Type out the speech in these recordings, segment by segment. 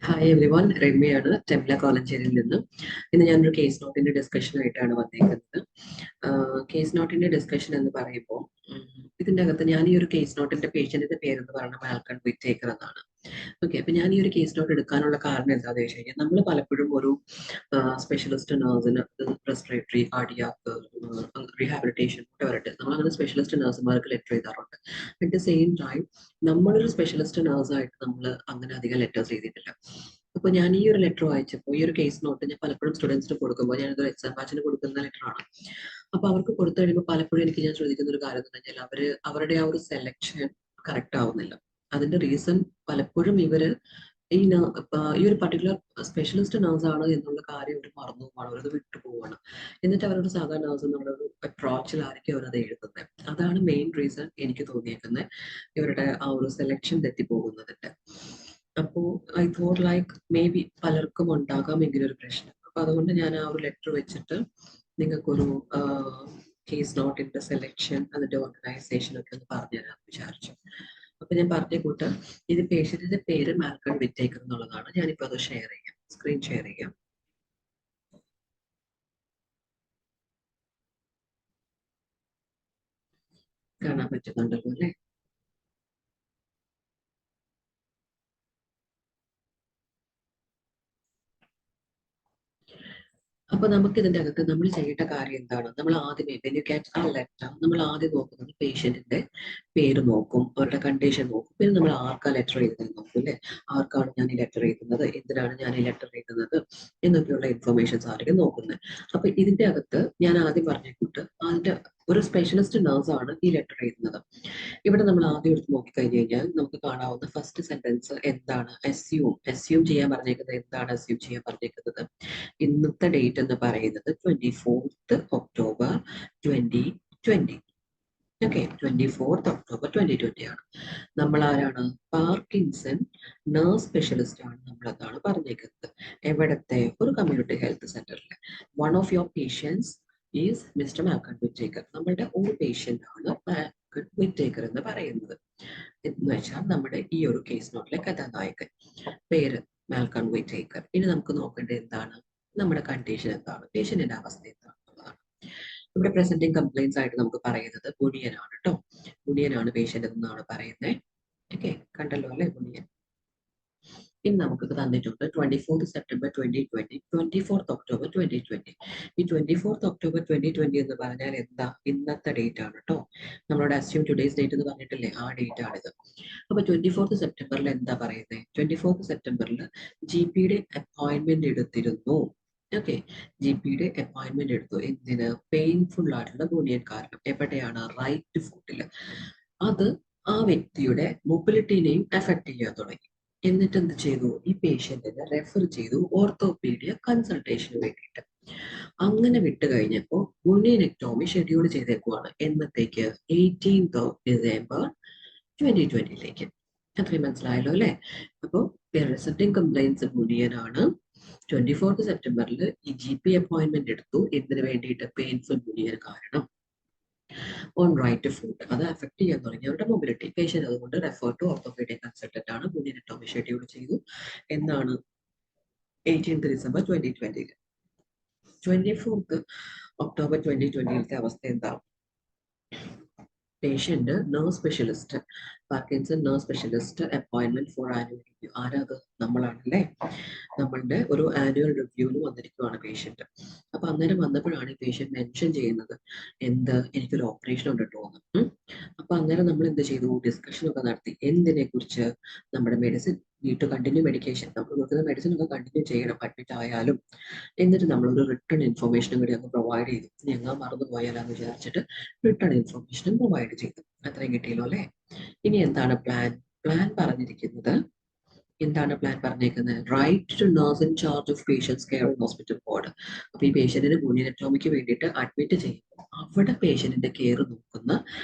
Hi everyone, രമ്യയാണ് ടെംല കോളേജിൽ നിന്നും. ഇന്ന് ഞാനൊരു കേസ് നോട്ടിന്റെ ഡിസ്കഷനായിട്ടാണ് വന്നിരിക്കുന്നത്. കേസ് നോട്ടിന്റെ ഡിസ്കഷൻ എന്ന് പറയുമ്പോൾ ഇതിൻ്റെ അകത്ത് ഞാൻ ഈ ഒരു കേസ് നോട്ടിന്റെ പേഷ്യന്റിന്റെ പേരെന്ന് പറയുന്നത് മാൽക്കൺ വിറ്റേക്കർ എന്നാണ്. ഓക്കെ, അപ്പൊ ഞാൻ ഈ ഒരു കേസ് നോട്ട് എടുക്കാനുള്ള കാരണം എന്താണെന്ന് വെച്ച് കഴിഞ്ഞാൽ നമ്മൾ പലപ്പോഴും ഒരു സ്പെഷ്യലിസ്റ്റ് നഴ്സിന് റെസ്പിറേറ്ററി, കാർഡിയാക്ക്, റീഹാബിലിറ്റേഷൻ വരട്ടെ, നമ്മളങ്ങനെ സ്പെഷ്യലിസ്റ്റ് നഴ്സുമാർക്ക് ലെറ്റർ എഴുതാറുണ്ട്. അറ്റ് ദ സെയിം ടൈം നമ്മളൊരു സ്പെഷ്യലിസ്റ്റ് നഴ്സായിട്ട് നമ്മൾ അങ്ങനെ അധികം ലെറ്റേഴ്സ് എഴുതിയിട്ടില്ല. അപ്പോൾ ഞാൻ ഈ ഒരു ലെറ്റർ വായിച്ചപ്പോൾ ഈ ഒരു കേസ് നോട്ട് ഞാൻ പലപ്പോഴും സ്റ്റുഡൻസിന് കൊടുക്കുമ്പോൾ ഞാനത് എക്സാം ബാച്ചിന് കൊടുക്കുന്ന ലെറ്ററാണ്. അപ്പോൾ അവർക്ക് കൊടുത്തു കഴിയുമ്പോൾ പലപ്പോഴും ഞാൻ ശ്രദ്ധിക്കുന്ന ഒരു കാര്യം എന്ന് പറഞ്ഞാൽ അവരുടെ ആ ഒരു സെലക്ഷൻ കറക്റ്റ് ആവുന്നില്ല. അതിന്റെ റീസൺ പലപ്പോഴും ഇവര് ഈ ഒരു പർട്ടിക്കുലർ സ്പെഷ്യലിസ്റ്റ് നഴ്സാണ് എന്നുള്ള കാര്യം അവർ മറന്നു പോവാണ്, അവരത് വിട്ടുപോവാണ്. എന്നിട്ട് അവരൊരു സാധാരണ നഴ്സ് എന്നുള്ള ഒരു അപ്രോച്ചിലായിരിക്കും അവരത് എഴുതുന്നത്. അതാണ് മെയിൻ റീസൺ എനിക്ക് തോന്നിയേക്കുന്നത് ഇവരുടെ ആ ഒരു സെലക്ഷൻ തെറ്റിപ്പോകുന്നതിന്റെ. അപ്പോൾ I thought like may be പലർക്കും ഉണ്ടാകാം ഇങ്ങനൊരു പ്രശ്നം. അപ്പൊ അതുകൊണ്ട് ഞാൻ ആ ഒരു ലെറ്റർ വെച്ചിട്ട് നിങ്ങൾക്കൊരു കേസ് നോട്ടിന്റെ സെലക്ഷൻ അതിന്റെ ഓർഗനൈസേഷൻ ഒക്കെ ഒന്ന് പറഞ്ഞുതരാമെന്ന് വിചാരിച്ചു. അപ്പൊ ഞാൻ പറഞ്ഞ കൂട്ട് ഇത് പേഷ്യന്റിന്റെ പേര് മാൽക്കൺ വിറ്റേക്കർ എന്നുള്ളതാണ്. ഞാനിപ്പോ അത് ഷെയർ ചെയ്യാം, സ്ക്രീൻ ഷെയർ ചെയ്യാം. കാണാൻ പറ്റുന്നുണ്ടല്ലോ അല്ലേ? അപ്പൊ നമുക്ക് ഇതിന്റെ അകത്ത് നമ്മൾ ചെയ്യേണ്ട കാര്യം എന്താണ്? നമ്മൾ ആദ്യമേ വെൻ യു ഗെറ്റ് ആ ലെറ്റർ, നമ്മൾ ആദ്യം നോക്കുന്നത് പേഷ്യന്റിന്റെ പേര് നോക്കും, അവരുടെ കണ്ടീഷൻ നോക്കും, പിന്നെ നമ്മൾ ആർക്കാ ലെറ്റർ എഴുതുന്നത് നോക്കും അല്ലെ? ആർക്കാണ് ഞാൻ ഈ ലെറ്റർ എഴുതുന്നത്, എന്തിനാണ് ഞാൻ ഈ ലെറ്റർ എഴുതുന്നത് എന്നൊക്കെയുള്ള ഇൻഫർമേഷൻസ് ആയിരിക്കും നോക്കുന്നത്. അപ്പൊ ഇതിന്റെ അകത്ത് ഞാൻ ആദ്യം പറഞ്ഞിട്ട് അതിന്റെ ഒരു സ്പെഷ്യലിസ്റ്റ് നഴ്സാണ് ഈ ലെറ്റർ എഴുതുന്നത്. ഇവിടെ നമ്മൾ ആദ്യം എടുത്ത് നോക്കിക്കഴിഞ്ഞു കഴിഞ്ഞാൽ നമുക്ക് കാണാവുന്ന ഫസ്റ്റ് സെന്റൻസ് എന്താണ്? അസ്യൂം ചെയ്യാൻ പറഞ്ഞേക്കുന്നത് എന്താണ്? അസ്യൂം ചെയ്യാൻ പറഞ്ഞേക്കുന്നത് ഇന്നത്തെ ഡേറ്റ് എന്ന് പറയുന്നത് 24th October 2020. Okay, 24th October 2020 ആണ്. നമ്മൾ ആരാണ്? പാർക്കിൻസൺ നഴ്സ് സ്പെഷ്യലിസ്റ്റ് ആണ് നമ്മൾ അതാണ് പറഞ്ഞേക്കുന്നത്. എവിടത്തെ? ഒരു കമ്മ്യൂണിറ്റി ഹെൽത്ത് സെന്ററിൽ. One of your patients is mister Malcolm Whittaker. നമ്മളുടെ ഒരു പേഷ്യന്റ് ആണ് മാൽക്കൺ വിറ്റേക്കർ എന്ന് പറയുന്നത്. എന്ന് വെച്ചാൽ നമ്മുടെ ഈ ഒരു കേസ് നോട്ടിലെ കഥാനായകൻ പേര് മാൽക്കൺ വിറ്റേക്കർ. ഇനി നമുക്ക് നോക്കേണ്ടത് എന്താണ്? നമ്മുടെ കണ്ടീഷൻ എന്താണ്, പേഷ്യന്റിന്റെ അവസ്ഥ എന്താണെന്നുള്ളതാണ്. ഇവിടെ പ്രസന്റിങ് കംപ്ലൈൻസ് ആയിട്ട് നമുക്ക് പറയുന്നത് ബുണിയനാണ് കേട്ടോ. ബുണിയനാണ് പേഷ്യന്റ് എന്നാണ് പറയുന്നത്. ഓക്കെ, കണ്ടല്ലോ അല്ലെ ബുണിയൻ. ഇനി നമുക്ക് തന്നിട്ടുണ്ട് 24th September 2020, 24th October 2020. ഈ 24th October 2020 എന്ന് പറഞ്ഞാൽ എന്താ? ഇന്നത്തെ ഡേറ്റ് ആണ് കേട്ടോ. നമ്മളോട് അസ്യൂം ടുഡേസ് ഡേറ്റ് എന്ന് പറഞ്ഞിട്ടില്ലേ, ആ ഡേറ്റ് ആണിത്. അപ്പൊ 24th സെപ്റ്റംബറിൽ എന്താ പറയുന്നത്? 24th സെപ്റ്റംബറിൽ GP-യുടെ അപ്പോയിന്റ്മെന്റ് എടുത്തിരുന്നു. ഓക്കെ, GP-യുടെ അപ്പോയിന്റ്മെന്റ് എടുത്തു. എന്തിന്? പെയിൻഫുൾ ആയിട്ടുള്ള ബുണിയൻ കാരണം. എവിടെയാണ്? റൈറ്റ് ഫുട്ടിൽ. അത് ആ വ്യക്തിയുടെ മൊബിലിറ്റിനെയും എഫക്ട് ചെയ്യാൻ തുടങ്ങി. എന്നിട്ട് എന്ത് ചെയ്തു? ഈ പേഷ്യന്റിനെ റെഫർ ചെയ്തു ഓർത്തോപീഡിയ കൺസൾട്ടേഷന് വേണ്ടിയിട്ട്. അങ്ങനെ വിട്ടു കഴിഞ്ഞപ്പോൾ ബുണിയനെക്ടോമി ഷെഡ്യൂൾ ചെയ്തേക്കുവാണ്. എന്നത്തേക്ക്? 18th December 2020ലേക്ക്. അത്രയും മനസ്സിലായല്ലോ അല്ലെ? അപ്പോൾ റിസൾട്ടിങ് കംപ്ലൈൻസ് ബുണിയനാണ്. 24th സെപ്റ്റംബറിൽ ഈ GP അപ്പോയിന്റ്മെന്റ് എടുത്തു. എന്തിനു വേണ്ടിയിട്ട്? പെയിൻഫുൾ ബുണിയൻ കാരണം. ഓൺ റൈറ്റ് ഫുഡ് അത് അഫക്ട് ചെയ്യാൻ തുടങ്ങി അവരുടെ മൊബിലിറ്റി. പേഷ്യന്റ് അതുകൊണ്ട് റെഫർ ടു ഓർത്തോപീഡിക് കൺസൾട്ടന്റ് ആണ്. ബുണിയനെക്ടോമി ഷെഡ്യൂൾ ചെയ്തു. എന്നാണ്? 18th December 2020. 24th October 2020 അവസ്ഥ എന്താ? Patient nurse specialist, Parkinson nurse specialist appointment for annual review. ആരാ അത്? നമ്മളാണല്ലേ. നമ്മളുടെ ഒരു ആനുവൽ റിവ്യൂവിന് വന്നിരിക്കുവാണ് പേഷ്യന്റ്. അപ്പൊ അന്നേരം വന്നപ്പോഴാണ് ഈ പേഷ്യന്റ് മെൻഷൻ ചെയ്യുന്നത് എന്ത്? എനിക്കൊരു ഓപ്പറേഷൻ ഉണ്ട് കേട്ടോ എന്ന്. അപ്പൊ അന്നേരം നമ്മൾ എന്ത് ചെയ്തു? ഡിസ്കഷൻ ഒക്കെ നടത്തി. എന്തിനെ കുറിച്ച്? നമ്മുടെ മെഡിസിൻ ടു കണ്ടിന്യൂ മെഡിക്കേഷൻ, നമ്മൾ കൊടുക്കുന്ന മെഡിസിൻ ഒക്കെ കണ്ടിന്യൂ ചെയ്യണം അഡ്മിറ്റ് ആയാലും. എന്നിട്ട് നമ്മളൊരു റിട്ടേൺ ഇൻഫർമേഷനും കൂടി അങ്ങ് പ്രൊവൈഡ് ചെയ്തു. ഞങ്ങൾ മറന്നു പോയാലാന്ന് വിചാരിച്ചിട്ട് റിട്ടേൺ ഇൻഫർമേഷനും പ്രൊവൈഡ് ചെയ്തു. അത്രയും കിട്ടിയല്ലോ അല്ലെ? ഇനി എന്താണ് പ്ലാൻ? പ്ലാൻ പറഞ്ഞിരിക്കുന്നത് എന്താണ്? പ്ലാൻ പറഞ്ഞേക്കുന്നത് right to nurse in charge of patients care in hospital ward. അപ്പൊ ഈ പേഷ്യന്റിന് ബുണിയനെക്ടോമിക്ക് വേണ്ടിയിട്ട് അഡ്മിറ്റ് ചെയ്യുമ്പോൾ അവിടെ പേഷ്യന്റിന്റെ കെയർ നോക്കുന്ന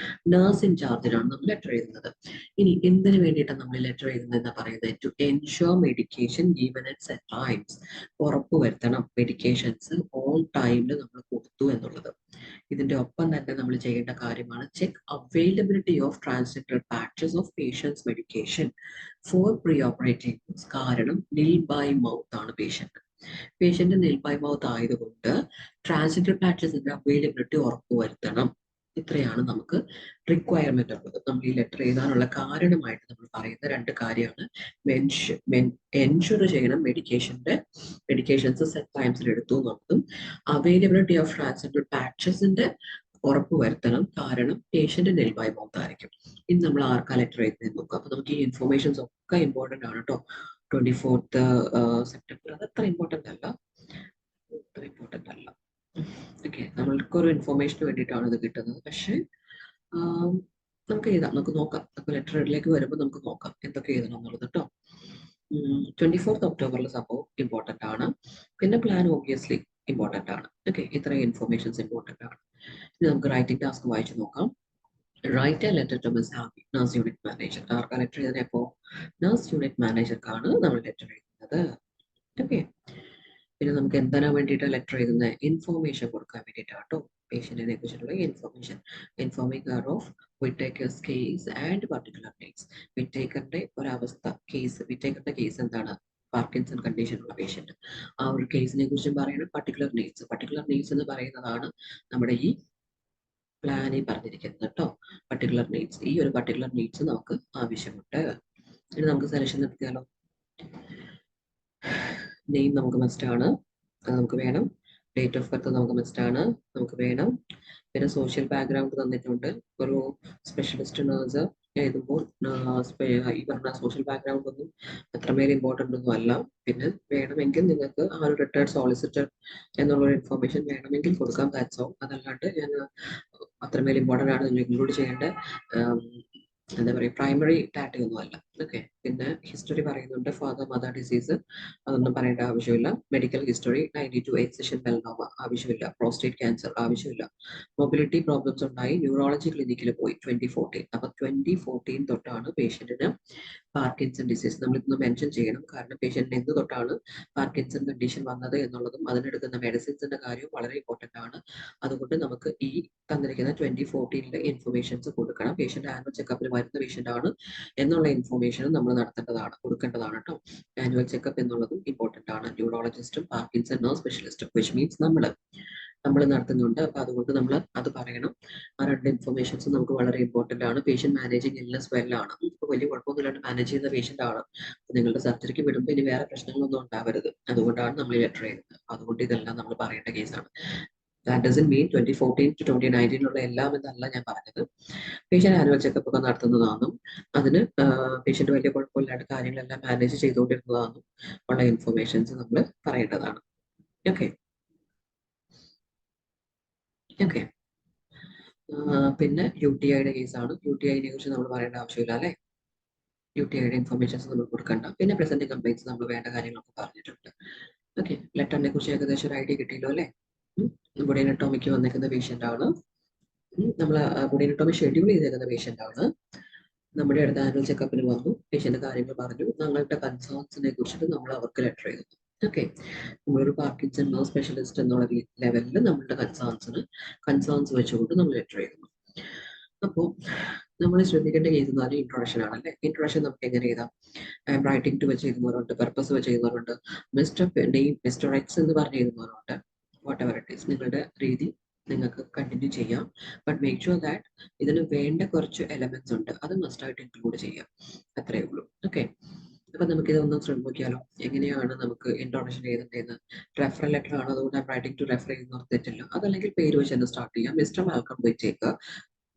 നഴ്സ് ഇൻ ചാർജിനാണ് നമ്മൾ ലെറ്റർ എഴുതുന്നത്. ഇനി എന്തിനു വേണ്ടിയിട്ടാണ് നമ്മൾ ലെറ്റർ എഴുതുന്നത് എന്ന് പറയുന്നത്? To ensure medication given at set times. ഉറപ്പുവരുത്തണം മെഡിക്കേഷൻസ് ഓൺ ടൈമിൽ നമ്മൾ കൊടുത്തു എന്നുള്ളത്. ഇതിന്റെ ഒപ്പം തന്നെ നമ്മൾ ചെയ്യേണ്ട കാര്യമാണ് check availability of transgender patches of patients medication for preoperative. കാരണം നിൽ ബൈ മൗത്ത് ആണ് പേഷ്യന്റ് നിൽ ബൈ മൗത്ത് ആയതുകൊണ്ട് ട്രാൻസ്ജെൻഡർ പാച്ചസിന്റെ അവൈലബിലിറ്റി ഉറപ്പുവരുത്തണം. ഇത്രയാണ് നമുക്ക് റിക്വയർമെന്റ് ഉള്ളത്. നമ്മൾ ഈ ലെറ്റർ എഴുതാനുള്ള കാരണമായിട്ട് നമ്മൾ പറയുന്ന രണ്ട് കാര്യമാണ്. എൻഷുർ ചെയ്യണം മെഡിക്കേഷൻസ് സെറ്റ് ടൈംസിൽ എടുത്തു എന്നുള്ളതും അവൈലബിലിറ്റി ഓഫ് ട്രാൻസ്ജെൻഡർ പാച്ചസിന്റെ ഉറപ്പ് വരുത്തണം. കാരണം പേഷ്യന്റ് നിൽ ബൈ മൗത്ത് ആയിരിക്കും. ഇനി നമ്മൾ ആർക്കാ ലെറ്റർ എഴുതുന്നത് നോക്കാം. അപ്പൊ നമുക്ക് ഈ ഇൻഫോർമേഷൻസ് ഒക്കെ ഇമ്പോർട്ടന്റ് ആണ് കേട്ടോ. 24th സെപ്റ്റംബർ അത് അത്ര ഇമ്പോർട്ടന്റ് അല്ല. ഓക്കെ, നമ്മൾക്കൊരു ഇൻഫോർമേഷന് വേണ്ടിയിട്ടാണ് ഇത് കിട്ടുന്നത്. പക്ഷെ നമുക്ക് എഴുതാം, നമുക്ക് നോക്കാം. നമുക്ക് ലെറ്ററിലേക്ക് വരുമ്പോൾ നമുക്ക് നോക്കാം എന്തൊക്കെ എഴുതണം എന്നുള്ളത് കേട്ടോ. 24th ഒക്ടോബറിൽ സംഭവം ഇമ്പോർട്ടന്റ് ആണ്. പിന്നെ പ്ലാൻ ഓബിയസ്ലി ഇമ്പോർട്ടന്റ് ആണ്. ഓക്കെ, ഇത്രയും ഇൻഫോർമേഷൻസ് ഇമ്പോർട്ടന്റ് ആണ്. ഇനി നമുക്ക് റൈറ്റിംഗ് ടാസ്ക് വായിച്ചു നോക്കാം. Write a letter to Miss Happy, nurse unit manager. ആർക്കാ ലെറ്റർ എഴുതുന്നപ്പോ നഴ്സ് യൂണിറ്റ് മാനേജർക്കാണ് നമ്മൾ ലെറ്റർ എഴുതുന്നത്. ഓക്കെ, പിന്നെ നമുക്ക് എന്തിനാ വേണ്ടിയിട്ട് ലെറ്റർ എഴുതുന്നത്? ഇൻഫോർമേഷൻ കൊടുക്കാൻ വേണ്ടിയിട്ടാണ് കേട്ടോ. പേഷ്യന്റിനെ കുറിച്ചുള്ള information. Informing her of Whittaker's case and particular needs. വിറ്റേക്കറിന്റെ ഒരവസ്ഥ, വിറ്റേക്കറിന്റെ കേസ് എന്താണ്? പാർക്കിൻസൺ കണ്ടീഷൻ ഉള്ള പേഷ്യന്റ്. ആ ഒരു കേസിനെ കുറിച്ചും പറയണം. പർട്ടിക്കുലർ നീഡ്സ് എന്ന് പറയുന്നതാണ് നമ്മുടെ ഈ പ്ലാനിൽ പറഞ്ഞിരിക്കുന്നത് കേട്ടോ. പർട്ടിക്കുലർ നീഡ്സ്, ഈ ഒരു പർട്ടിക്കുലർ നീഡ്സ് നമുക്ക് ആവശ്യമുണ്ട്. ഇനി നമുക്ക് സെലക്ഷൻ നടത്തിയാലോ. നെയിം നമുക്ക് മസ്റ്റ് ആണ്, അത് നമുക്ക് വേണം. ഡേറ്റ് ഓഫ് ബർത്ത് നമുക്ക് മസ്റ്റ് ആണ്, നമുക്ക് വേണം. പിന്നെ സോഷ്യൽ ബാക്ക്ഗ്രൗണ്ട് തന്നിട്ടുണ്ട്. ഒരു സ്പെഷ്യലിസ്റ്റ് നേഴ്സ് എഴുതുമ്പോൾ ഈ പറഞ്ഞ സോഷ്യൽ ബാക്ക്ഗ്രൗണ്ട് ഒന്നും അത്രമേൽ ഇമ്പോർട്ടൻ്റ് ഒന്നും അല്ല. പിന്നെ വേണമെങ്കിൽ നിങ്ങൾക്ക് ആ ഒരു റിട്ടയർഡ് സോളിസിറ്റർ എന്നുള്ളൊരു ഇൻഫോർമേഷൻ വേണമെങ്കിൽ കൊടുക്കാം. That's all. അതല്ലാണ്ട് ഞാൻ അത്രമേൽ ഇമ്പോർട്ടൻ്റ് ആണ് നിങ്ങൾ ഇൻക്ലൂഡ് ചെയ്യേണ്ട എന്താ പറയുക പ്രൈമറി ഡാറ്റ ഒന്നും അല്ല. ഓക്കെ, പിന്നെ ഹിസ്റ്ററി പറയുന്നുണ്ട്. ഫാദർ മദർ ഡിസീസ് അതൊന്നും പറയേണ്ട ആവശ്യമില്ല. മെഡിക്കൽ ഹിസ്റ്ററി 92 എക്സിഷൻ മെലനോമ ആവശ്യമില്ല. പ്രോസ്റ്റേറ്റ് ക്യാൻസർ ആവശ്യമില്ല. മൊബിലിറ്റി പ്രോബ്ലംസ് ഉണ്ടായി ന്യൂറോളജി ക്ലിനിക്കിൽ പോയി 2014. അപ്പൊ 2014 തൊട്ടാണ് പേഷ്യന്റിന് പാർക്കിൻസൺ ഡിസീസ്. നമ്മളിതൊന്ന് മെൻഷൻ ചെയ്യണം. കാരണം പേഷ്യന്റിന് എന്ത് തൊട്ടാണ് പാർക്കിൻസൺ കണ്ടീഷൻ വന്നത് എന്നുള്ളതും അതിനെടുക്കുന്ന മെഡിസിൻസിന്റെ കാര്യവും വളരെ ഇമ്പോർട്ടന്റ് ആണ്. അതുകൊണ്ട് നമുക്ക് ഈ തന്നിരിക്കുന്ന 2014 ഇൻഫർമേഷൻസ് കൊടുക്കണം. പേഷ്യന്റ് ആനുവൽ ചെക്കപ്പിന് വരുന്ന പേഷ്യന്റ് ആണ് എന്നുള്ള ഇൻഫർമേഷനും നമ്മൾ കൊടുക്കേണ്ടതാണ് കേട്ടോ. ആനുവൽ ചെക്കപ്പ് എന്നുള്ളതും ഇമ്പോർട്ടന്റ് ആണ്. ന്യൂറോളജിസ്റ്റും പാർക്കിൻസൺ നേഴ്സ് സ്പെഷ്യലിസ്റ്റും വിച്ച് മീൻസ് നമ്മൾ നടത്തുന്നുണ്ട്. അപ്പൊ അതുകൊണ്ട് നമ്മൾ അത് പറയണം. ആ രണ്ട് ഇൻഫർമേഷൻസ് നമുക്ക് വളരെ ഇമ്പോർട്ടന്റ് ആണ്. പേഷ്യന്റ് മാനേജിങ് ഇൽനെസ് വെല്ലാണ്. ഇപ്പോൾ വലിയ കുഴപ്പമൊന്നുമില്ലാണ്ട് മാനേജ് ചെയ്യുന്ന പേഷ്യന്റ് ആണ്. നിങ്ങളുടെ സർജറിക്ക് വിടുമ്പോൾ ഇനി വേറെ പ്രശ്നങ്ങളൊന്നും ഉണ്ടാവരുത്. അതുകൊണ്ടാണ് നമ്മൾ ലെറ്റർ ചെയ്യുന്നത്. അതുകൊണ്ട് ഇതെല്ലാം നമ്മൾ പറയേണ്ട കേസാണ്. That doesn't mean 2014 to 2019 ഉള്ള എല്ലാം എന്നല്ല ഞാൻ പറഞ്ഞത്. പേഷ്യന്റ് ആനുവൽ ചെക്കപ്പ് ഒക്കെ നടത്തുന്നതാണെന്നും അതിന് പേഷ്യന്റ് വലിയ കുഴപ്പമില്ലാണ്ട് കാര്യങ്ങളെല്ലാം മാനേജ് ചെയ്തുകൊണ്ടിരുന്നതാണെന്നും ഉള്ള ഇൻഫർമേഷൻസ് നമ്മൾ പറയേണ്ടതാണ്. ഓക്കെ ഓക്കെ പിന്നെ UTIയുടെ കേസാണ്. UTIനെ കുറിച്ച് നമ്മൾ പറയേണ്ട ആവശ്യമില്ല അല്ലെ. UTIയുടെ ഇൻഫർമേഷൻസ് നമ്മൾ കൊടുക്കണ്ട. പിന്നെ പ്രസന്റ് കംപ്ലൈൻറ്റ്സ് നമ്മൾ വേണ്ട കാര്യങ്ങളൊക്കെ പറഞ്ഞിട്ടുണ്ട്. ഓക്കെ, ലെറ്ററിനെ കുറിച്ച് ഏകദേശം ഒരു ഐഡിയ കിട്ടിയല്ലോ അല്ലെ. ബോഡി അനട്ടോമിക്ക് വന്നിരിക്കുന്ന പേഷ്യന്റ് ആണ്. നമ്മൾ ബോഡി അനട്ടോമി ഷെഡ്യൂൾ ചെയ്തേക്കുന്ന പേഷ്യന്റ് ആണ്. നമ്മുടെ അടുത്ത ആനുവൽ ചെക്കപ്പിന് വന്നു, പേഷ്യന്റ് കാര്യങ്ങൾ പറഞ്ഞു, ഞങ്ങളുടെ കൺസേൺസിനെ കുറിച്ചിട്ട് നമ്മൾ അവർക്ക് ലെറ്റർ എഴുതുന്നു. ഓക്കെ, നമ്മളൊരു പാർക്കിൻസൺ നേഴ്സ് സ്പെഷ്യലിസ്റ്റ് എന്നുള്ള ലെവലിൽ നമ്മളുടെ കൺസേൺസ് വെച്ചുകൊണ്ട് നമ്മൾ ലെറ്റർ എഴുതുന്നു. അപ്പോൾ നമ്മൾ ശ്രദ്ധിക്കേണ്ട കേസ് എന്ന് പറഞ്ഞാൽ ഇൻട്രൊഡക്ഷൻ ആണല്ലേ. ഇൻട്രൊഡക്ഷൻ നമുക്ക് എങ്ങനെ എഴുതാം? റൈറ്റിംഗ് ടു വെച്ച് എഴുതുന്നവരുണ്ട്, പർപ്പസ് വെച്ച് എഴുതുന്നവരുണ്ട്, മിസ്റ്റർ എക്സ് എന്ന് പറഞ്ഞ് എഴുതുന്നവരുണ്ട്. വാട്ട് എവർ ഇറ്റ് ഈസ്, നിങ്ങളുടെ രീതി നിങ്ങൾക്ക് കണ്ടിന്യൂ ചെയ്യാം. ബട്ട് മേക്ക് ഷുവർ ദാറ്റ് ഇതിന് വേണ്ട കുറച്ച് എലമെന്റ്സ് ഉണ്ട്, അത് മസ്റ്റായിട്ട് ഇൻക്ലൂഡ് ചെയ്യാം. അത്രേ ഉള്ളൂ. ഓക്കെ, അപ്പൊ നമുക്ക് ഇതൊന്നും ശ്രമിക്കാലോ. എങ്ങനെയാണ് നമുക്ക് ഇൻട്രൊഡക്ഷൻ എഴുതേണ്ടതെന്ന്? റെഫറൽ ലെറ്റർ ആണ്, അതുകൊണ്ട് റൈറ്റിംഗ് ടു റെഫർ ചെയ്യുന്നവർ തെറ്റില്ല. അതല്ലെങ്കിൽ പേര് വെച്ച് തന്നെ സ്റ്റാർട്ട് ചെയ്യാം. Mister Malcolm Whittaker.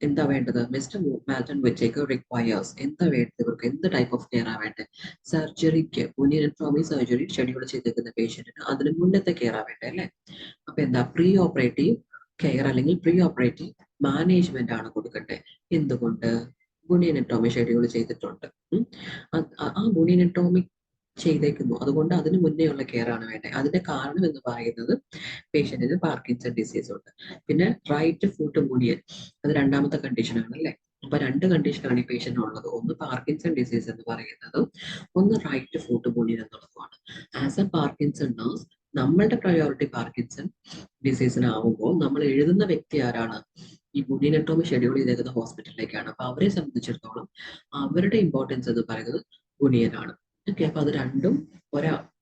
എന്താ വേണ്ടത്? Mister Malcolm Whittaker requires. എന്താ വേണ്ടത്? ഇവർക്ക് എന്ത് ടൈപ്പ് ഓഫ് കെയർ ആ വേണ്ടത്? സർജറിക്ക് ബോഡി അനട്ടോമി സർജറി ഷെഡ്യൂൾ ചെയ്തിരിക്കുന്ന പേഷ്യന്റിന് അതിന് മുന്നത്തെ കെയർ ആ വേണ്ടത് അല്ലേ. അപ്പൊ എന്താ? പ്രീ ഓപ്പറേറ്റീവ് കെയർ അല്ലെങ്കിൽ പ്രീ ഓപ്പറേറ്റീവ് മാനേജ്മെന്റ് ആണ് കൊടുക്കേണ്ടത്. എന്തുകൊണ്ട്? ബോഡി അനട്ടോമി ഷെഡ്യൂൾ ചെയ്തിട്ടുണ്ട്. ആ ബോഡി അനട്ടോമി ചെയ്തേക്കുന്നു, അതുകൊണ്ട് അതിന് മുന്നേ ഉള്ള കെയർ ആണ് വേണ്ടത്. അതിന്റെ കാരണം എന്ന് പറയുന്നത് പേഷ്യന്റിന് പാർക്കിൻസൺ ഡിസീസ് ഉണ്ട്. പിന്നെ റൈറ്റ് ഫുട്ട് മുനിയൻ, അത് രണ്ടാമത്തെ കണ്ടീഷൻ ആണ് അല്ലേ. അപ്പൊ രണ്ട് കണ്ടീഷനാണ് ഈ പേഷ്യന്റ് ഉള്ളത്. ഒന്ന് പാർക്കിൻസൺ ഡിസീസ് എന്ന് പറയുന്നതും ഒന്ന് റൈറ്റ് ഫുട്ട് മുനിയൻ എന്നുള്ളതുമാണ്. ആസ് എ പാർക്കിൻസൺ നേഴ്സ് നമ്മളുടെ പ്രയോറിറ്റി പാർക്കിൻസൺ ഡിസീസിനാവുമ്പോൾ നമ്മൾ എഴുതുന്ന വ്യക്തി ആരാണ്? ഈ ബുഡിനെക്ടോമി ഷെഡ്യൂൾ ചെയ്തേക്കുന്ന ഹോസ്പിറ്റലിലേക്കാണ്. അപ്പൊ അവരെ സംബന്ധിച്ചിടത്തോളം അവരുടെ ഇമ്പോർട്ടൻസ് എന്ന് പറയുന്നത് ബുനിയനാണ്. ഓക്കെ, അപ്പൊ അത് രണ്ടും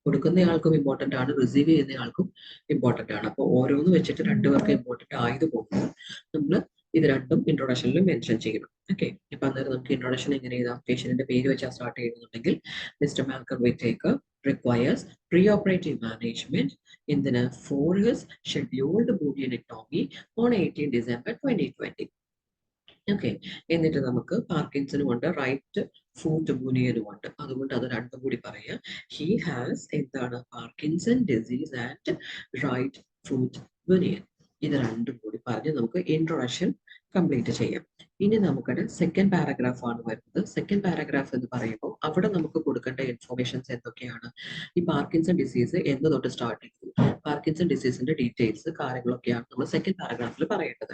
കൊടുക്കുന്നയാൾക്കും ഇമ്പോർട്ടന്റ് ആണ്, റിസീവ് ചെയ്യുന്നയാൾക്കും ഇമ്പോർട്ടന്റ് ആണ്. അപ്പോൾ ഓരോന്ന് വെച്ചിട്ട് രണ്ടുപേർക്ക് ഇമ്പോർട്ടന്റ് ആയതുകൊണ്ട് നമ്മൾ ഇത് രണ്ടും ഇൻട്രൊഡക്ഷനിൽ മെൻഷൻ ചെയ്യണം. ഓക്കെ, ഇപ്പൊ അന്നേരം നമുക്ക് ഇൻട്രൊഡക്ഷൻ എങ്ങനെ ചെയ്താം? പേഷ്യന്റിന്റെ പേര് വെച്ചാൽ സ്റ്റാർട്ട് ചെയ്യുന്നുണ്ടെങ്കിൽ mister Malcolm Whittaker requires preoperative management for his scheduled budionectomy on 18 December 2020. Okay, എന്നിട്ട് നമുക്ക് പാർക്കിൻസണും ഉണ്ട്, റൈറ്റ് ഫൂട്ട് ബുനിയനും ഉണ്ട്. അതുകൊണ്ട് അത് രണ്ടും കൂടി പറയാം. ഹി ഹാസ് എന്താണ്? Parkinson disease and right foot bunion. ഇത് രണ്ടും കൂടി പറഞ്ഞ് നമുക്ക് ഇൻട്രൊഡക്ഷൻ കംപ്ലീറ്റ് ചെയ്യാം. ഇനി നമുക്കത് സെക്കൻഡ് പാരഗ്രാഫ് ആണ് വരുന്നത്. സെക്കൻഡ് പാരഗ്രാഫ് എന്ന് പറയുമ്പോൾ അവിടെ നമുക്ക് കൊടുക്കേണ്ട ഇൻഫോർമേഷൻസ് എന്തൊക്കെയാണ്? ഈ പാർക്കിൻസൺ ഡിസീസ് എന്ന് തൊട്ട് സ്റ്റാർട്ട് ചെയ്തു, പാർക്കിൻസൺ ഡിസീസിന്റെ ഡീറ്റെയിൽസ് കാര്യങ്ങളൊക്കെയാണ് നമ്മൾ സെക്കൻഡ് പാരഗ്രാഫിൽ പറയേണ്ടത്.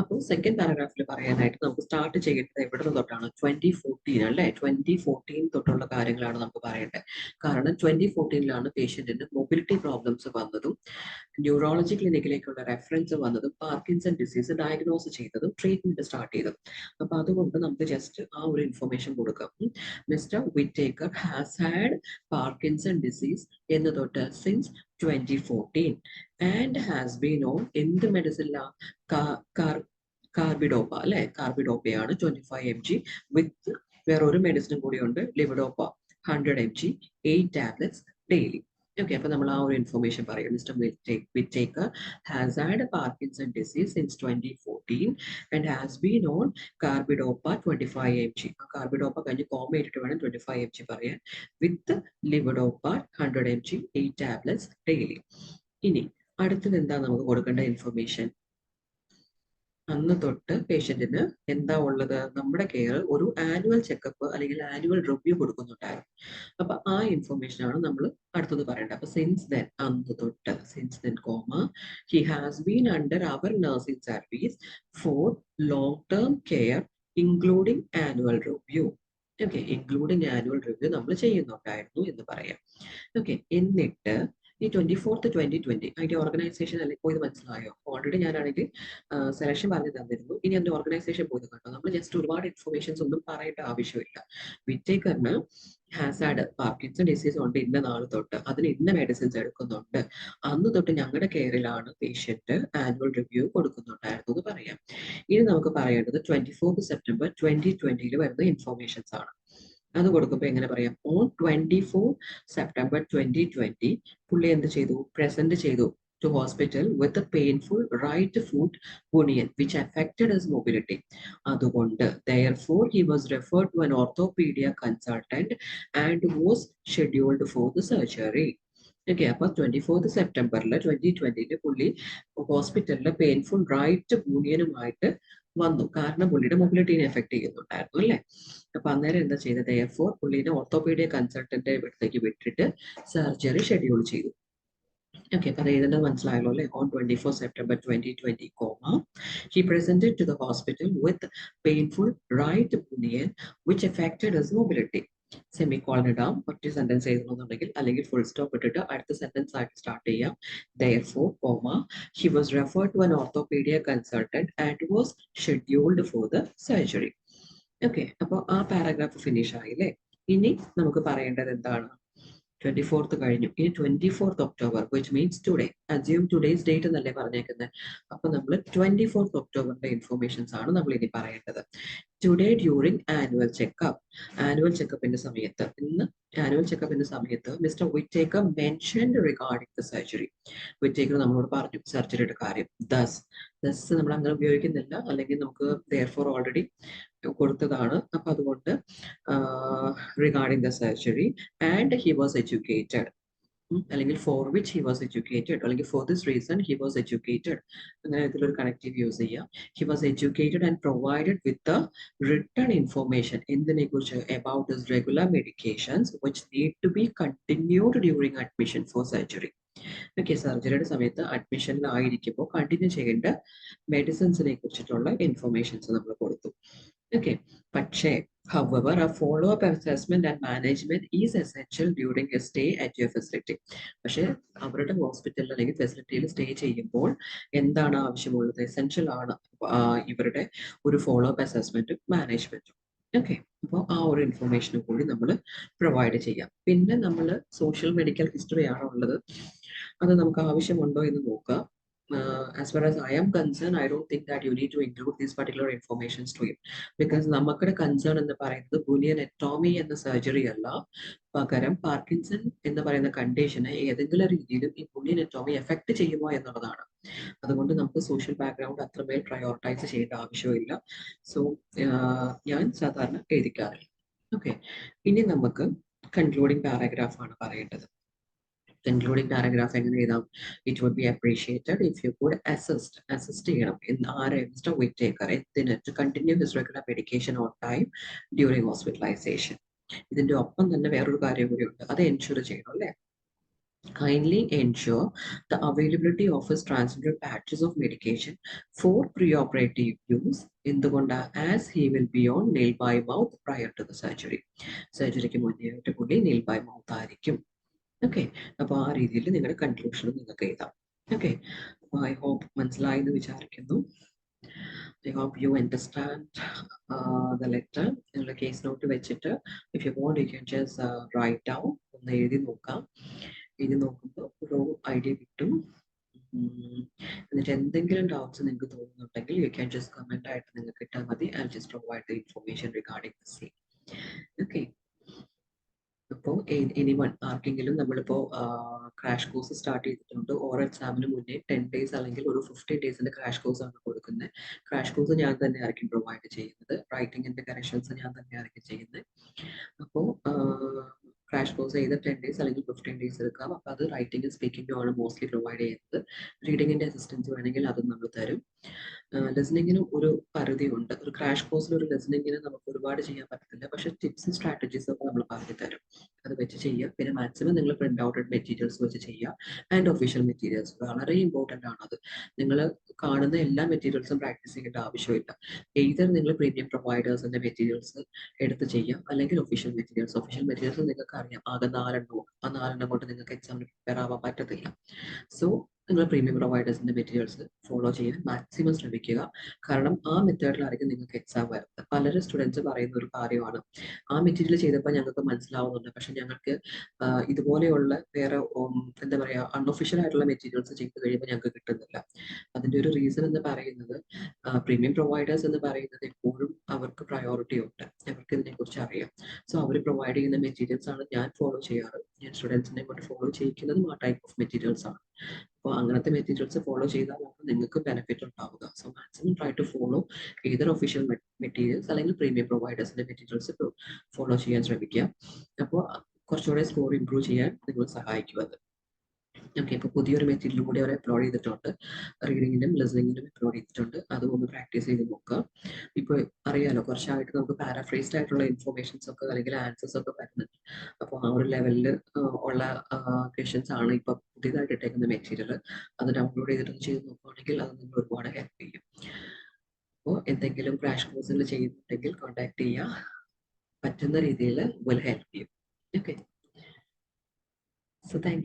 അപ്പോൾ സെക്കൻഡ് പാരഗ്രാഫിൽ പറയാനായിട്ട് നമുക്ക് സ്റ്റാർട്ട് ചെയ്യേണ്ടത് എവിടെ നിന്ന് തൊട്ടാണ്? 2014 അല്ലേ? 2014 തൊട്ടുള്ള കാര്യങ്ങളാണ് നമുക്ക് പറയേണ്ടത്. കാരണം 2014 പേഷ്യന്റിന് മൊബിലിറ്റി പ്രോബ്ലംസ് വന്നതും ന്യൂറോളജി ക്ലിനിക്കിലേക്കുള്ള റെഫറൻസ് വന്നതും പാർക്കിൻസൺ ഡിസീസ് ഡയഗ്നോസ് ചെയ്തതും ട്രീറ്റ്മെന്റ് സ്റ്റാർട്ട് ചെയ്തതും. അപ്പൊ അതുകൊണ്ട് നമുക്ക് ജസ്റ്റ് ആ ഒരു ഇൻഫർമേഷൻ കൊടുക്കാം. Mister Whittaker has had Parkinson disease എന്ന് തൊട്ട് since 2014 and has been on എന്ത് മെഡിസിനില? കാർബിഡോപ്പ അല്ലെ? കാർബിഡോപ്പയാണ് 25 mg വിത്ത് വേറൊരു മെഡിസിനും കൂടിയുണ്ട്, ലിവിഡോപ്പ 100 mg 8 tablets daily. ഓക്കെ, അപ്പൊ നമ്മൾ ആ ഒരു ഇൻഫർമേഷൻ പറയും. Mister Whittaker has had Parkinson disease since 2014 and has been on carbidopa 25 mg. Carbidopa കഴിഞ്ഞ് കോമ ഇട്ടിട്ട് വേണം 25 mg പറയാൻ. വിത്ത് ലിവിഡോപ്പ 100 mg 8 tablets daily. ഇനി അടുത്തത് എന്താ നമുക്ക് കൊടുക്കേണ്ട ഇൻഫർമേഷൻ? അന്ന് തൊട്ട് പേഷ്യന്റിന് എന്താ ഉള്ളത്? നമ്മുടെ കെയർ ഒരു ആനുവൽ ചെക്കപ്പ് അല്ലെങ്കിൽ ആനുവൽ റിവ്യൂ കൊടുക്കുന്നുണ്ടായിരുന്നു. അപ്പൊ ആ ഇൻഫർമേഷൻ ആണ് നമ്മൾ അടുത്തത് പറയേണ്ടത്. അപ്പൊ സിൻസ് ദെൻ, അന്ന് തൊട്ട്, since then comma he has been under our nursing service for long term care including annual review. Okay, including annual review നമ്മൾ ചെയ്യുന്നുണ്ടായിരുന്നു എന്ന് പറയാം. ഓക്കെ, എന്നിട്ട് ഈ 24th 2020 അതിന്റെ ഓർഗനൈസേഷൻ അല്ലെ പോയത് മനസ്സിലായോ? ഓൾറെഡി ഞാനാണെങ്കിൽ സെലക്ഷൻ പറഞ്ഞു തന്നിരുന്നു. ഇനി എന്റെ ഓർഗനൈസേഷൻ പോയത് കണ്ടോ? നമ്മൾ ജസ്റ്റ് ഒരുപാട് ഇൻഫർമേഷൻസ് ഒന്നും പറയേണ്ട ആവശ്യമില്ല. വിറ്റേക്കറിന് ഹാസ് ഹാഡ് പാർക്കിൻസൺ ഡിസീസ് ഉണ്ട് ഇന്ന നാൾ തൊട്ട്, അതിന് ഇന്ന മെഡിസിൻസ് എടുക്കുന്നുണ്ട്, അന്ന് തൊട്ട് ഞങ്ങളുടെ കെയറിലാണ് പേഷ്യന്റ്, ആനുവൽ റിവ്യൂ കൊടുക്കുന്നുണ്ടായിരുന്നു എന്ന് പറയാം. ഇനി നമുക്ക് പറയേണ്ടത് 24th September 2020 വരുന്ന ഇൻഫർമേഷൻസ് ആണ്. അത് കൊടുക്കുമ്പോൾ എങ്ങനെ പറയാം? ഓൺ 24 September 2020 പുള്ളി എന്ത് ചെയ്തു? പ്രസന്റ് ചെയ്തു to hospital with a painful right foot bunion which affected his mobility. അതുകൊണ്ട് therefore he was referred to an orthopedic consultant and was scheduled for the surgery. Okay, അപ്പൊ 24th September 2020 പുള്ളി ഹോസ്പിറ്റലിലെ painful right ബൂണിയനുമായിട്ട് വന്നു. കാരണം പുള്ളിയുടെ മൊബിലിറ്റിനെ effect ചെയ്യുന്നുണ്ടായിരുന്നു അല്ലേ? അപ്പൊ അന്നേരം എന്താ ചെയ്തത്? therefore പുള്ളിനെ ഓർത്തോപീഡിയ കൺസൾട്ടന്റ് അടുത്തേക്ക് വിട്ടിട്ട് സർജറി ഷെഡ്യൂൾ ചെയ്തു. ഓക്കെ, അപ്പൊ എഴുതേണ്ടത് മനസ്സിലായല്ലോ അല്ലേ? On 24 September 2020 he presented to the hospital with painful right bunion which affected his mobility. Semicolon ഇടാം, ഒറ്റ സെന്റൻസ് എഴുതണമെന്നുണ്ടെങ്കിൽ, അല്ലെങ്കിൽ ഫുൾ സ്റ്റോപ്പ് ഇട്ടിട്ട് അടുത്ത സെന്റൻസ് ആയിട്ട് സ്റ്റാർട്ട് ചെയ്യാം. therefore he was referred to an orthopedic consultant and was scheduled for the surgery. Okay, അപ്പോൾ ആ paragraph finish ആയില്ലേ? ഇനി നമുക്ക് പറയേണ്ടത് എന്താണ്? 24th കഴിഞ്ഞു. ഇനി 24th October which means today. Assume today's date എന്നല്ലേ പറഞ്ഞേക്കുന്നത്. അപ്പൊ നമ്മൾ 24th October ഇൻഫർമേഷൻസ് ആണ് നമ്മൾ ഇനി പറയേണ്ടത്. Today during annual checkup. Annual ചെക്കപ്പിന്റെ സമയത്ത്, ഇന്ന് ആനുവൽ ചെക്കപ്പിന്റെ സമയത്ത് mister Whittaker mentioned regarding the surgery. Whittaker നമ്മളോട് പറഞ്ഞു സർജറിയുടെ കാര്യം. ദസ് നമ്മൾ അങ്ങനെ ഉപയോഗിക്കുന്നില്ല, അല്ലെങ്കിൽ നമുക്ക് therefore ഓൾറെഡി കൊടുത്തതാണ്. അപ്പൊ അതുകൊണ്ട് regarding the surgery and he was educated, അല്ലെങ്കിൽ for which he was educated, അല്ലെങ്കിൽ for this reason he was educated, അങ്ങനെ ഇതിലൊരു കണക്റ്റീവ് യൂസ് ചെയ്യാം. He was educated and provided with written information എന്തിനെ കുറിച്ച്? About his regular medications which need to be continued during admission for surgery. Okay, സർജറിയുടെ സമയത്ത് അഡ്മിഷനിലായിരിക്കുമ്പോൾ continue ചെയ്യേണ്ട മെഡിസിൻസിനെ കുറിച്ചിട്ടുള്ള ഇൻഫർമേഷൻസ് നമ്മൾ കൊടുത്തു. ഓക്കെ. പക്ഷേ however a follow-up assessment and management is essential during a stay at your facility. പക്ഷേ അവരുടെ ഹോസ്പിറ്റലിൽ അല്ലെങ്കിൽ ഫെസിലിറ്റിയിൽ സ്റ്റേ ചെയ്യുമ്പോൾ എന്താണ് ആവശ്യമുള്ളത്? എസെൻഷ്യൽ ആണ് ഇവരുടെ ഒരു ഫോളോ അപ്പ് അസസ്മെന്റും മാനേജ്മെന്റും. ഓക്കെ. അപ്പോൾ ആ ഒരു ഇൻഫർമേഷനും കൂടി നമ്മൾ പ്രൊവൈഡ് ചെയ്യാം. പിന്നെ നമ്മൾ സോഷ്യൽ മെഡിക്കൽ ഹിസ്റ്ററി ആണോ ഉള്ളത്, അത് നമുക്ക് ആവശ്യമുണ്ടോ എന്ന് നോക്കുക. As far as I am concerned, I don't think that you need to include these particular informations to it. Because നമുക്കുടെ കൺസേൺ എന്ന് പറയുന്നത് ബുലിയനെക്ടോമി എന്ന സർജറി അല്ല, പകരം പാർക്കിൻസൺ എന്ന് പറയുന്ന കണ്ടീഷനെ ഏതെങ്കിലും രീതിയിലും ഈ ബുലിയനെക്ടോമി എഫക്ട് ചെയ്യുമോ എന്നുള്ളതാണ്. അതുകൊണ്ട് നമുക്ക് സോഷ്യൽ ബാക്ക്ഗ്രൗണ്ട് അത്രമേൽ പ്രയോറിറ്റൈസ് ചെയ്യേണ്ട ആവശ്യമില്ല. സോ ഞാൻ സാധാരണ എഴുതിക്കാറില്ല. ഓക്കെ. ഇനി നമുക്ക് കൺക്ലൂഡിംഗ് പാരഗ്രാഫ് ആണ് പറയേണ്ടത്. Concluding paragraph എങ്ങനെ എഴുതാം? It would be appreciated if you could assist ചെയ്യണം Mr. Whittaker എന്തിന് to continue his regular medication on time during hospitalization. ഇതിന്റെ ഒപ്പം തന്നെ വേറൊരു കാര്യം കൂടി ഉണ്ട്, അത് എൻഷുർ ചെയ്യണം അല്ലേ? Kindly ensure the availability of his transmitted patches of medication for preoperative use എന്തുകൊണ്ടാ? As he will be on nail by mouth prior to the surgery. സർജറിക്ക് മുന്നേ ആയിട്ട് പുള്ളി nail by mouth ആയിരിക്കും. ഓക്കെ. അപ്പോൾ ആ രീതിയിൽ നിങ്ങളുടെ കൺക്ലൂഷൻ നിങ്ങൾക്ക് എഴുതാം. ഓക്കെ. അപ്പോൾ ഐ ഹോപ്പ് മനസ്സിലായി എന്ന് വിചാരിക്കുന്നു. I hope you understand the letter. നിങ്ങളുടെ കേസ് നോട്ട് വെച്ചിട്ട് if you want you can just write down, ഒന്ന് എഴുതി നോക്കാം. എഴുതി നോക്കുമ്പോൾ ഒരു ഐഡിയ കിട്ടും. എന്നിട്ട് എന്തെങ്കിലും ഡൗട്ട്സ് നിങ്ങൾക്ക് തോന്നുന്നുണ്ടെങ്കിൽ യു ക്യാൻ ജസ്റ്റ് കമന്റ് ആയിട്ട് നിങ്ങൾക്ക് ഇട്ടാൽ മതി. I just provide the information regarding the same. Okay. അപ്പോൾ എനിവൺ ആർക്കെങ്കിലും നമ്മളിപ്പോൾ ക്രാഷ് കോഴ്സ് സ്റ്റാർട്ട് ചെയ്തിട്ടുണ്ട്, ഓരോ എക്സാമിന് മുന്നേ 10 days അല്ലെങ്കിൽ ഒരു 15 days ക്രാഷ് കോഴ്സ് ആണ് കൊടുക്കുന്നത്. ക്രാഷ് കോഴ്സ് ഞാൻ തന്നെ ആയിരിക്കും പ്രൊവൈഡ് ചെയ്യുന്നത്. റൈറ്റിംഗിന്റെ കറക്ഷൻസ് ഞാൻ തന്നെ ആയിരിക്കും ചെയ്യുന്നത്. അപ്പോൾ ക്രാഷ് കോഴ്സ് ചെയ്ത് 10 days അല്ലെങ്കിൽ 15 days എടുക്കാം. അപ്പോൾ അത് റൈറ്റിംഗും സ്പീക്കിംഗും ആണ് മോസ്റ്റ്ലി പ്രൊവൈഡ് ചെയ്യുന്നത്. റീഡിങ്ങിന്റെ അസിസ്റ്റൻസ് വേണമെങ്കിൽ അതും നമ്മൾ തരും. ലിസണിങ്ങിനും ഒരു പരിധിയുണ്ട്. ഒരു ക്രാഷ് കോഴ്സിൽ ഒരു ലിസണിങ്ങിന് നമുക്ക് ഒരുപാട് ചെയ്യാൻ പറ്റത്തില്ല, പക്ഷെ ടിപ്സും സ്ട്രാറ്റജീസും ഒക്കെ നമ്മൾ പറഞ്ഞു തരും. അത് വെച്ച് ചെയ്യുക. പിന്നെ മാക്സിമം നിങ്ങൾ പ്രിന്റ് ഔട്ടഡ് മെറ്റീരിയൽസ് വെച്ച് ചെയ്യുക. ആൻഡ് ഒഫീഷ്യൽ മെറ്റീരിയൽസ് വളരെ ഇമ്പോർട്ടൻ്റ് ആണത്. നിങ്ങൾ കാണുന്ന എല്ലാ മെറ്റീരിയൽസും പ്രാക്ടീസ് ചെയ്യേണ്ട ആവശ്യമില്ല. എയ്തർ നിങ്ങൾ പ്രീമിയം പ്രൊവൈഡേഴ്സിന്റെ മെറ്റീരിയൽസ് എടുത്ത് ചെയ്യാം, അല്ലെങ്കിൽ ഒഫീഷ്യൽ മെറ്റീരിയൽസ്. ഒഫീഷ്യൽ മെറ്റീരിയൽസ് നിങ്ങൾക്ക് അറിയാം, ആകെ 4 ആ 4 കൊണ്ട് നിങ്ങൾക്ക് എക്സാമിന് പ്രിപ്പയർ ആവാൻ പറ്റത്തില്ല. സോ നിങ്ങൾ പ്രീമിയം പ്രൊവൈഡേഴ്സിന്റെ മെറ്റീരിയൽസ് ഫോളോ ചെയ്യാൻ മാക്സിമം ശ്രമിക്കുക. കാരണം ആ മെത്തേഡിലായിരിക്കും നിങ്ങൾക്ക് എക്സാം വരുന്നത്. പലരും സ്റ്റുഡൻസ് പറയുന്ന ഒരു കാര്യമാണ്, ആ മെറ്റീരിയൽ ചെയ്തപ്പോൾ ഞങ്ങൾക്ക് മനസ്സിലാവുന്നുണ്ട്, പക്ഷെ ഞങ്ങൾക്ക് ഇതുപോലെയുള്ള വേറെ എന്താ പറയുക അൺഒഫീഷ്യൽ ആയിട്ടുള്ള മെറ്റീരിയൽസ് ചെയ്ത് കഴിയുമ്പോൾ ഞങ്ങൾക്ക് കിട്ടുന്നില്ല. അതിന്റെ ഒരു റീസൺ എന്ന് പറയുന്നത് പ്രീമിയം പ്രൊവൈഡേഴ്സ് എന്ന് പറയുന്നത് എപ്പോഴും അവർക്ക് പ്രയോറിറ്റി ഉണ്ട്, അവർക്ക് ഇതിനെക്കുറിച്ച് അറിയാം. സോ അവർ പ്രൊവൈഡ് ചെയ്യുന്ന മെറ്റീരിയൽസ് ആണ് ഞാൻ ഫോളോ ചെയ്യാറ്. ഞാൻ സ്റ്റുഡൻസിനെ കൊണ്ട് ഫോളോ ചെയ്യിക്കുന്നതും ആ ടൈപ്പ് ഓഫ് മെറ്റീരിയൽസ് ആണ്. അപ്പോൾ അങ്ങനത്തെ മെറ്റീരിയൽസ് ഫോളോ ചെയ്താലാണ് നിങ്ങൾക്ക് ബെനിഫിറ്റ് ഉണ്ടാവുക. So maximum try to follow ഏതൊരു ഒഫീഷ്യൽ മെറ്റീരിയൽസ് അല്ലെങ്കിൽ പ്രീമിയം പ്രൊവൈഡേഴ്സിന്റെ മെറ്റീരിയൽസ് ഫോളോ ചെയ്യാൻ ശ്രമിക്കുക. അപ്പോൾ കുറച്ചുകൂടെ സ്കോർ ഇംപ്രൂവ് ചെയ്യാൻ നിങ്ങൾ സഹായിക്കും അത്. ഓക്കെ. ഇപ്പോൾ പുതിയൊരു മെറ്റീരിയൽ കൂടി അവർ അപ്ലോഡ് ചെയ്തിട്ടുണ്ട്, റീഡിങ്ങിനും ലിസണിങ്ങിനും അപ്ലോഡ് ചെയ്തിട്ടുണ്ട്. അതും ഒന്ന് പ്രാക്ടീസ് ചെയ്ത് നോക്കുക. ഇപ്പോൾ അറിയാലോ, കുറച്ചായിട്ട് നമുക്ക് പാരാഫ്രൈസ്ഡ് ആയിട്ടുള്ള ഇൻഫർമേഷൻസ് ഒക്കെ അല്ലെങ്കിൽ ആൻസേഴ്സ് ഒക്കെ വരുന്നുണ്ട്. അപ്പോൾ ആ ഒരു ലെവലിൽ ഉള്ള ക്വസ്റ്റ്യൻസ് ആണ് ഇപ്പോൾ പുതിയതായിട്ട് ഇട്ടേക്കുന്ന മെറ്റീരിയൽ. അത് ഡൗൺലോഡ് ചെയ്തിട്ട് ചെയ്ത് നോക്കുകയാണെങ്കിൽ അത് നിങ്ങൾ ഒരുപാട് ഹെൽപ്പ് ചെയ്യും. അപ്പോൾ എന്തെങ്കിലും ക്രാഷ് കോഴ്സുകൾ ചെയ്യുന്നുണ്ടെങ്കിൽ കോൺടാക്ട് ചെയ്യുക. പറ്റുന്ന രീതിയിൽ വിൽ ഹെൽപ്പ് ചെയ്യും. ഓക്കെ. So thank you.